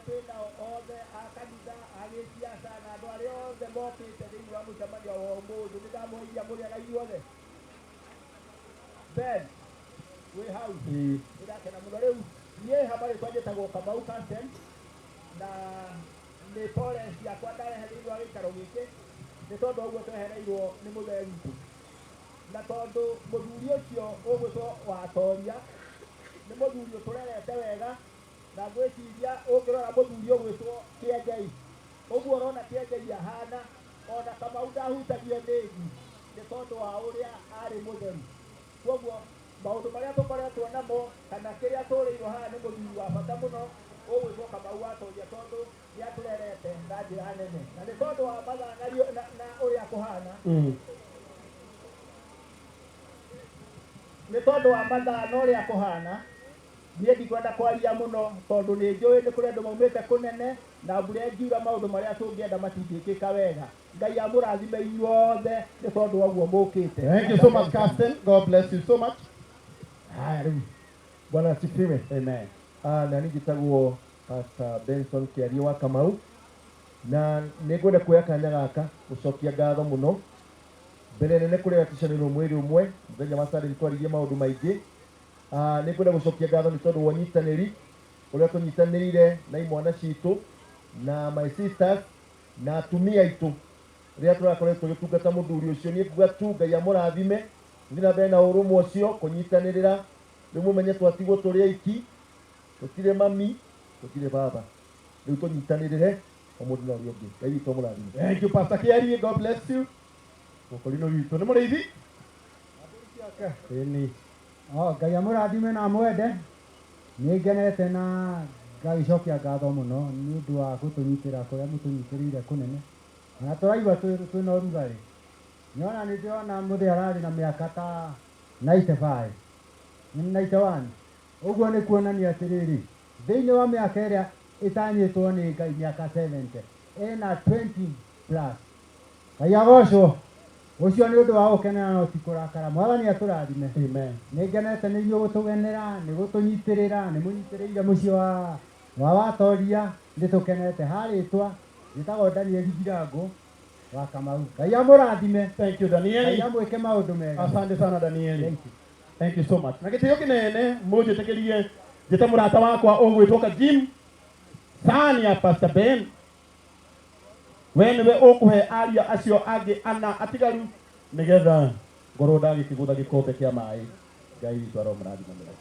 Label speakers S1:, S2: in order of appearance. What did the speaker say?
S1: twina othe akanitha agĩciaca na andũ arĩa othe mokĩte thĩinĩ wa mũcemanio wa ũmũthĩ nĩndamũhĩiria mũrĩega inyuothe. Ben wĩ hau nĩndakena mũno rĩu niĩ hamarĩtwa njĩtagwo Kamau Kansen na nĩ pole ciakwa ndarehe thĩinĩ wa gĩikaro gĩkĩ nĩ tondũ ũguo twehereirwo nĩ mũthee witũ na tondũ mũthuri ũcio ũgwĩtwo Watoria nĩ mũthuri ũtũrerete wega na ngwĩciria ũngĩrora mũthuri ũgwĩtwo Kiengei ũguo ũrona Kiengei ahana ona Kamau ndahutagio nĩ ngi nĩ tondũ wa ũrĩa arĩ mũtheru. Koguo maũndũ marĩa tũkoretwo namo kana kĩrĩa tũrĩirwo haha nĩ mũthuri wa bata mũno ũgwĩtwo Kamau Watoria tondũ nĩatũrerete na njĩra nene na nĩ tondũ wa mathaa na ũrĩa kũhana nĩ tondũ wa mathaa na ũrĩa kũhana niĩ ndikwenda kwaria mũno tondũ nĩ njũĩ nĩ kũrĩ andũ maumĩte kũnene na mbura ĩngiura maũndũ marĩa tũngĩenda matingĩkĩka wega. Ngai amũrathime inyuothe nĩ tondũ wa ũguo mũkĩte.
S2: Thank you so much, Carsten. God bless you so much.
S1: Haya rĩu
S2: Bwana asifiwe.
S1: amen.
S2: Na nĩnjĩtagwo Pastor Benson Kĩarie wa Kamau na nĩngwenda kuoya kanya gaka gũcokia ngatho mũno mbere nene kũrĩa tũcanĩrwo mwĩrĩ ũmwe mũthenya wa Sunday nĩtwaririe maũndũ maingĩ. Nĩngwenda gũcokia ngatho nĩ tondũ wa ũnyitanĩri ũrĩa tũnyitanĩire na imwana citũ na my sisters na atumia aitũ rĩrĩa tũrakoretwo tũgĩtungata mũthuri ũcio. Niĩ nguga tu Ngai amũrathime thiĩ na mbere na ũrũmwe ũcio kũnyitanĩrĩra. Rĩu mũmenye twatigwo tũrĩ aiki, tũtirĩ mami, tũtirĩ baba, rĩu tũnyitanĩrĩre o mũndũ na ũrĩa ũngĩ. Ngai witũ amũrathime.
S1: Thank you Pastor Kiarie, God bless you.
S2: Mũkorino witũ nĩ mũrĩithi
S1: Ĩni
S3: Ngai amũrathime na mwende. Nĩngenete na ngagĩcokia ngatho mũno nĩ ũndũ wa gũtũnyitĩra kũrĩa mũtũnyitĩrĩire kũnene na tũraigua twĩna ũrugarĩ. Nĩona nĩndĩrona mũthee ararĩ na mĩaka ta 95 91. Ũguo nĩ kuonania atĩrĩrĩ thĩinĩ wa mĩaka ĩrĩa ĩtanyĩtwo nĩ Ngai mĩaka 70 ena 20 plus. Ngai agocwo. Ũcio nĩ ũndũ wa gũkenera no ti kũrakara. Mwathani atũrathime.
S2: Amen.
S3: Nĩngenete nĩ inyuĩ gũtũgenera, nĩ gũtũnyitĩrĩra, nĩ mũnyitĩrĩire mũciĩ wa Watoria. Nĩtũkenete harĩtwa njĩtagwo Daniel Girango wa Kamau. Ngai amũrathime.
S2: Thank you Daniel.
S3: Ngai amwĩke maũndũ mega.
S2: Asante sana Daniel.
S3: Thank you.
S2: Thank you so much. Na gĩtĩo kĩnene mũnjĩtĩkĩrie njĩte mũrata wakwa ũgwĩtwo Jim Sania Pastor Ben. We nĩwe ũkũhe aria acio angĩ ana atigaru nĩgetha ngorwo ndagĩkĩgũtha gĩkombe kĩa maĩ. Ngai witũ aromũrathime mũno.